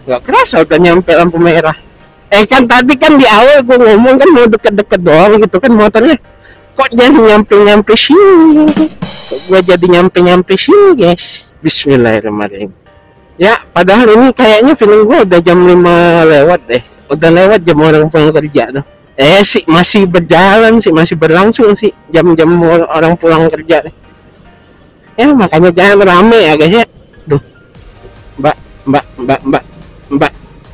Nggak kerasa udah nyampe lampu merah. Kan tadi kan di awal gue ngomong kan mau deket-deket doang gitu kan motornya. Kok jadi nyampe-nyampe sini? Kok gue jadi nyampe-nyampe sini guys? Bismillahirrahmanirrahim. Ya padahal ini kayaknya film gue udah jam 5 lewat deh. Udah lewat jam orang pulang kerja tuh. Sih masih berjalan sih, masih berlangsung sih jam-jam orang pulang kerja. Ya makanya jangan rame ya guys ya. Duh, mbak,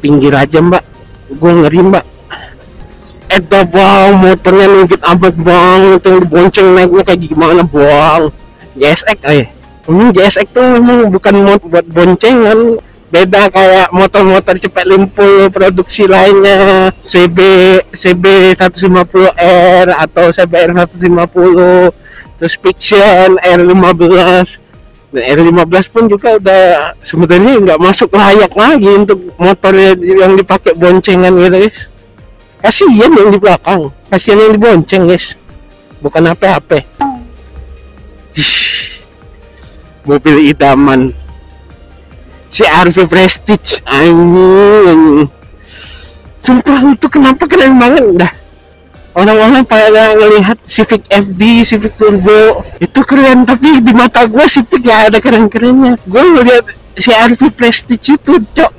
pinggir aja mbak. Gue ngeri mbak. Bang, motornya nunjuk abad bang, itu yang dibonceng naiknya kayak gimana bang? GSX ini GSX tuh memang bukan buat boncengan. Beda kayak motor-motor cepat limpul produksi lainnya, CB 150R atau CBR 150, terus Fiction R15. Dan R15 pun juga udah sebenarnya nggak masuk layak lagi untuk motor yang dipakai boncengan gitu guys. Kasihan yang di belakang, kasihan yang dibonceng guys, bukan HP-HP. Mobil idaman CR-V Prestige, anjing. Sumpah itu kenapa keren banget dah. Orang-orang pada ngelihat Civic FD, Civic Turbo itu keren, tapi di mata gue Civic gak ada keren-kerennya. Gue ngeliat CR-V Prestige itu cok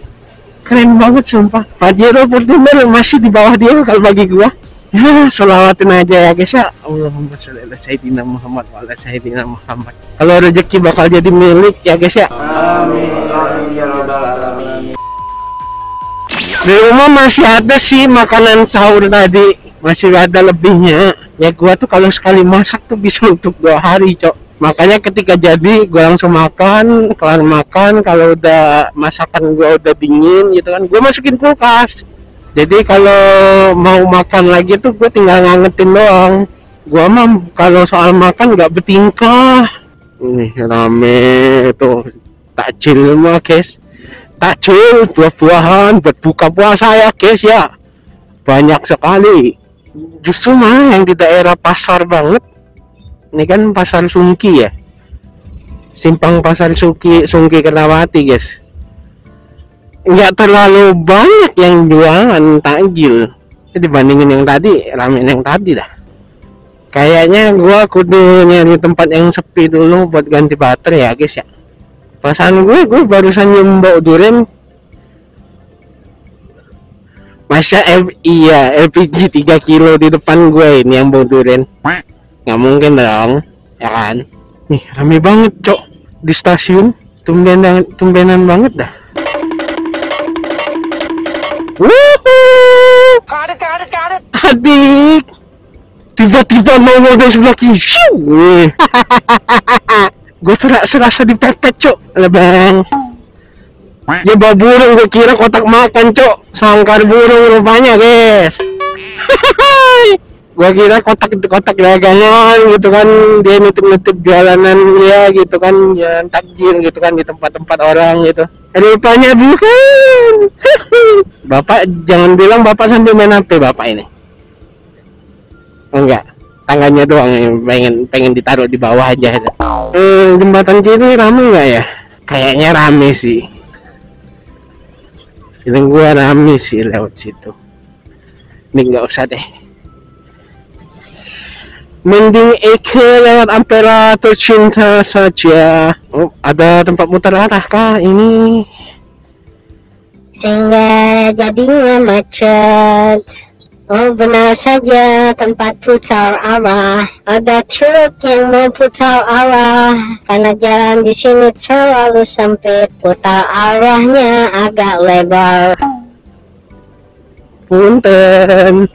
keren banget sumpah. Pajero Fortuner masih di bawah dia kalau bagi gue. Ya selawatin aja ya guys ya. Allahumma sholli ala sayyidina Muhammad wa ala sayyidina Muhammad. Kalau rezeki bakal jadi milik ya guys ya. Amin ya rabbal alamin. Di rumah masih ada sih makanan sahur tadi, masih ada lebihnya. Ya gua tuh kalau sekali masak tuh bisa untuk 2 hari cok. Makanya ketika jadi gua langsung makan, kelar makan, kalau udah masakan gua udah dingin gitu kan, gua masukin kulkas. Jadi kalau mau makan lagi tuh gue tinggal ngangetin doang. Gue mah kalau soal makan nggak bertingkah. Ini rame tuh takjil mah guys. Takjil buah-buahan buat buka puasa ya guys ya. Banyak sekali. Justru mah yang di daerah pasar banget. Ini kan pasar Sungki ya. Simpang pasar Sungki Kernawati guys. Nggak terlalu banyak yang jualan takjil dibandingin yang tadi, ramen yang tadi dah. Kayaknya gua kudu nyari tempat yang sepi dulu buat ganti baterai ya guys ya. Perasaan gue barusan nyium bau durian. Masa LPG 3 kilo di depan gue ini yang bau durian. Nggak mungkin dong ya kan. Nih rame banget cok di stasiun, tumbenan banget dah. Karet. Adik, tiba-tiba mau mobil sebelah kiri. Gue serasa dipepet cok, lebang. Ya bawa burung, gue kira kotak makan cok, sangkar burung rupanya guys. Gue kira kotak dagangan gitu kan, dia nitip jalanan ya gitu kan, jalan takjil gitu kan di tempat-tempat orang gitu. Rupanya bukan. Bapak jangan bilang bapak sambil main HP bapak ini. Enggak, tangannya doang yang pengen ditaruh di bawah aja. Jembatan kiri rame nggak ya? Kayaknya rame sih. Feeling gua rame sih lewat situ. Ini nggak usah deh. Mending Eke lewat Ampera tercinta saja. Oh, ada tempat muter arah kah ini? Sehingga jadinya macet. Oh benar saja tempat putar arah. Ada truk yang mau putar arah karena jalan di sini terlalu sempit. Putar arahnya agak lebar. Punten.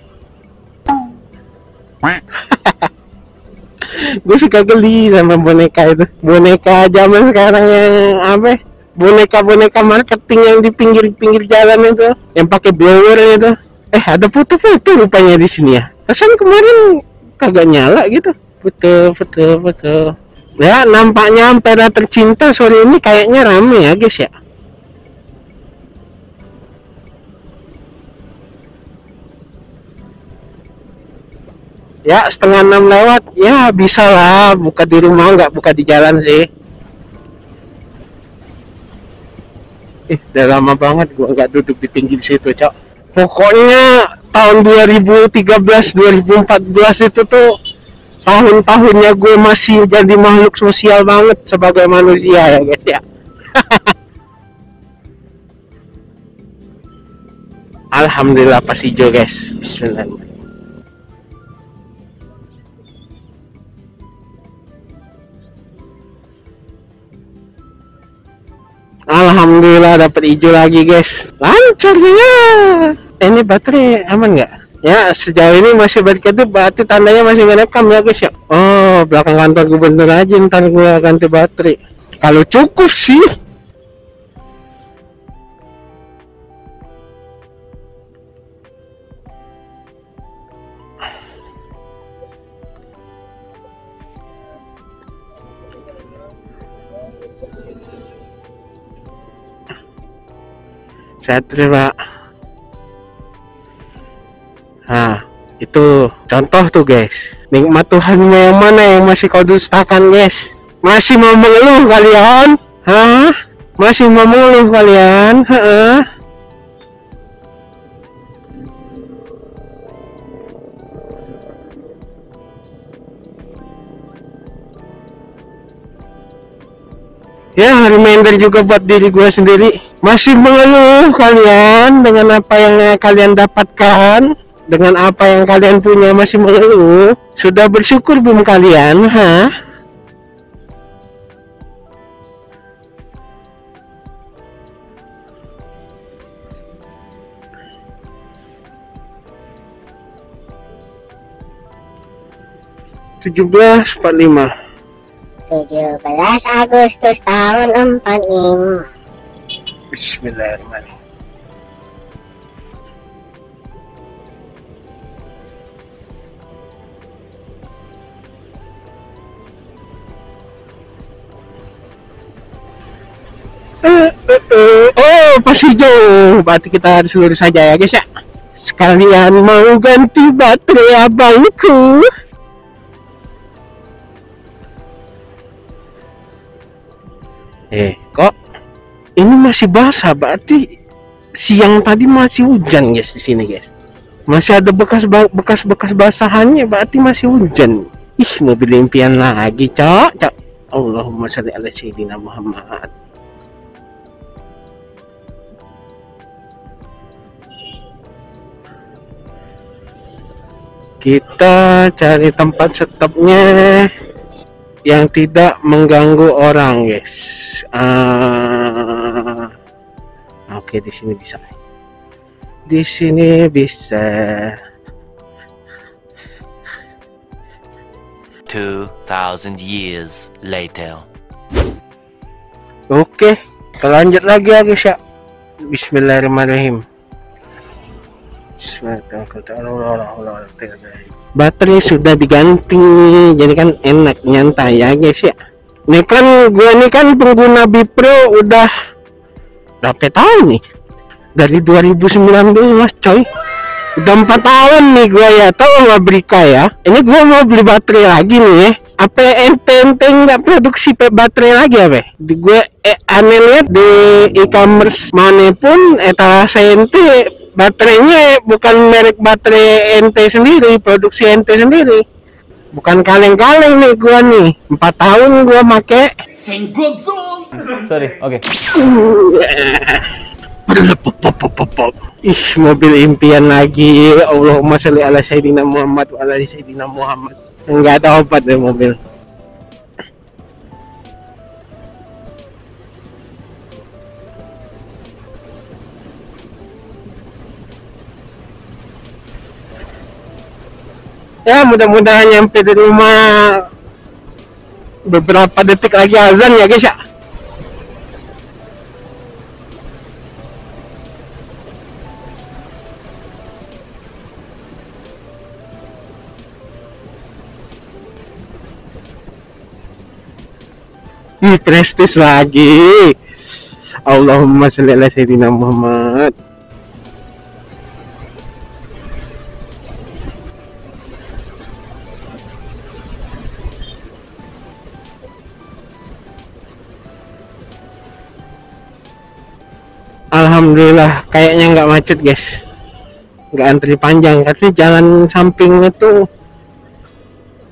Gue suka geli sama boneka itu, boneka zaman sekarang yang apa, boneka marketing yang di pinggir jalan itu, yang pakai blower itu. Ada foto-foto rupanya di sini ya. Pesan kemarin kagak nyala gitu. Foto. Ya nampaknya Ampera tercinta sore ini kayaknya rame ya guys ya. Ya 5:30 lewat, ya bisa lah buka di rumah, nggak buka di jalan sih. Udah lama banget gua nggak duduk di pinggir situ, Cok. Pokoknya tahun 2013 2014 itu tuh tahun-tahunnya gue masih jadi makhluk sosial banget sebagai manusia ya guys ya. Alhamdulillah pas hijau guys. Bismillahirrahmanirrahim. Alhamdulillah dapat hijau lagi guys. Lancar ya. Ini baterai aman nggak? Ya sejauh ini masih berkedip, berarti tandanya masih ngerekam ya guys ya. Oh belakang kantor gubernur aja ntar gue ganti baterai. Kalau cukup sih. Saya terima. Nah, itu contoh tuh guys. Nikmat Tuhannya yang mana yang masih kau dustakan guys? Masih mau mengeluh kalian? Hah? Masih mau mengeluh kalian? Heeh. Ya, reminder juga buat diri gue sendiri. Masih mengeluh kalian dengan apa yang kalian dapatkan, dengan apa yang kalian punya masih mengeluh. Sudah bersyukur belum kalian? Hah? (17.45) 17 Agustus tahun 45. Bismillahirrahmanirrahim. Oh, pas hijau. Berarti kita harus lurus saja ya guys ya. Sekalian mau ganti baterai abangku. Kok ini masih basah, berarti siang tadi masih hujan guys di sini guys. Masih ada bekas basahannya, berarti masih hujan. Ih, mobil impian lagi, Cok. Allahumma sholli ala sayyidina Muhammad. Kita cari tempat stopnya yang tidak mengganggu orang guys. Oke, di sini bisa. Di sini bisa. 2000 years later. Oke, kita lanjut lagi ya guys ya. Bismillahirrahmanirrahim. Baterai sudah diganti, jadi kan enak nyantai ya guys ya. Ini kan gua nih kan pengguna Bipro udah berapa tahun nih? Dari 2019 coy. Udah 4 tahun nih gua ya, tahu nggak Brika ya. Ini gua mau beli baterai lagi nih ya. Apa ente nggak produksi baterai lagi apa? Di gue aneh lihat di e-commerce manapun etalase ente baterainya bukan merek baterai ente sendiri, produksi ente sendiri. Bukan kaleng-kaleng nih gua nih. 4 tahun gua make. Senggok dong. Sorry, oke. Ih, mobil impian lagi. Allahumma sholli ala sayyidina Muhammad wa ala sayyidina Muhammad. Enggak ada obat deh mobil. Ya, mudah-mudahan nyampe di rumah beberapa detik lagi azan ya guys ya. Prestis lagi. Allahumma sholli ala sayyidina Muhammad. Alhamdulillah kayaknya nggak macet guys, nggak antri panjang. Tapi jalan samping itu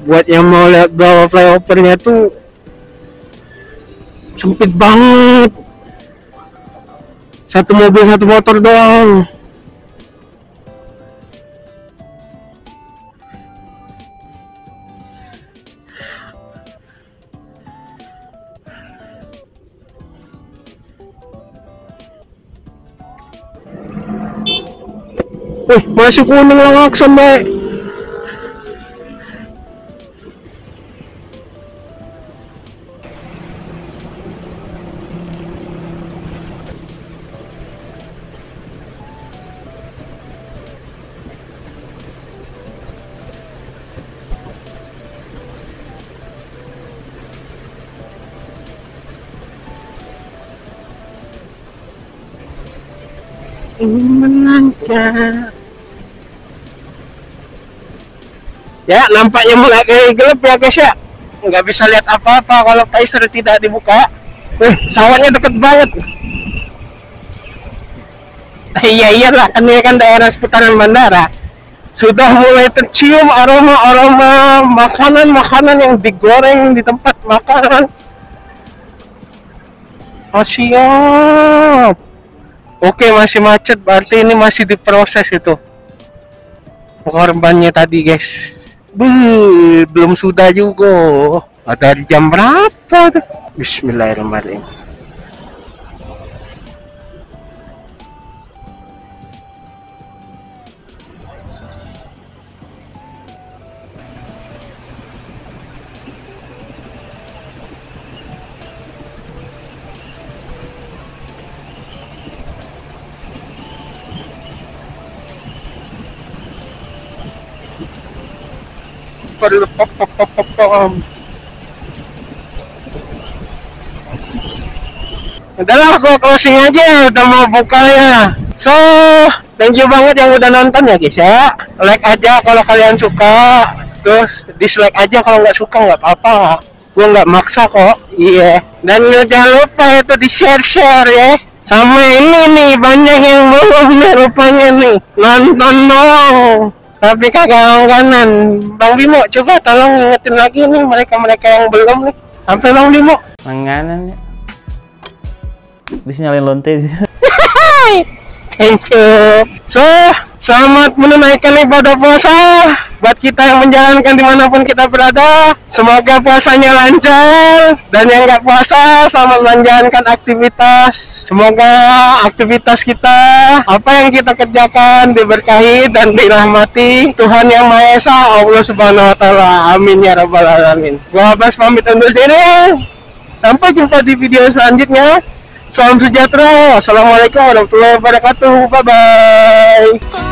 buat yang mau lihat bawah flyovernya tuh sempit banget, satu mobil satu motor doang. Masih kuning langsung baik. Ingin menangkap. Ya, nampaknya mulai gelap ya guys ya. Nggak bisa lihat apa-apa kalau Kaiser tidak dibuka. Sawahnya deket banget. Iya iyalah, kan ini kan daerah seputaran bandara. Sudah mulai tercium aroma makanan yang digoreng di tempat makan. Oh siap. Oke, masih macet, berarti ini masih diproses itu korbannya tadi guys. Belum sudah juga. Dari jam berapa tuh? Bismillahirrahmanirrahim. Udahlah, aku closing aja, udah mau buka ya. So, thank you banget yang udah nonton ya guys ya. Like aja kalau kalian suka, terus dislike aja kalau nggak suka, nggak apa-apa. Gue nggak maksa kok. Iya. Dan jangan lupa itu di share ya. Sama ini nih, banyak yang belum rupanya nih. Nonton dong. Tapi kagak langganan. Bang Bimo, coba tolong ingetin lagi nih mereka yang belum nih. Sampai Bang Bimo. Langganan ya. Bisa nyalain lonte sih. Thank you. So, selamat menunaikan ibadah puasa buat kita yang menjalankan dimanapun kita berada. Semoga puasanya lancar, dan yang nggak puasa selamat menjalankan aktivitas. Semoga aktivitas kita, apa yang kita kerjakan, diberkahi dan dirahmati Tuhan Yang Maha Esa, Allah Subhanahu Wa Taala. Amin ya rabbal alamin. Gua Abbas pamit undur diri. Sampai jumpa di video selanjutnya. Salam sejahtera. Wassalamualaikum warahmatullahi wabarakatuh. Bye bye.